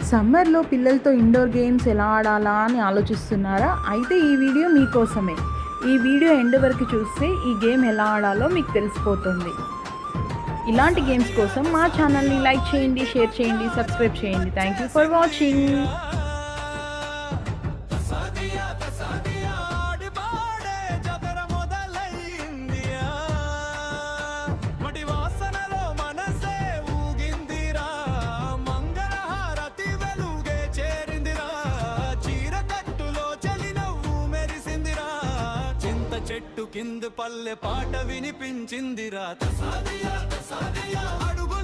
సమ్మర్లో పిల్లలతో indoor games ఎలా ఆడాలా అని ఆలోచిస్తున్నారా? అయితే ఈ వీడియో మీకోసమే. ఈ వీడియో ఎండ్ వరకు చూస్తే ఈ గేమ్ ఎలా ఆడాలో మీకు తెలిసిపోతుంది. ఇలాంటి గేమ్స్ కోసం మా ఛానల్ని లైక్ చేయండి, షేర్ చేయండి, సబ్స్క్రైబ్ చేయండి. Thank you for watching. చెట్టు కింద పల్లె పాట వినిపించిందిరా. తసాదియా తసాదియా అడుగు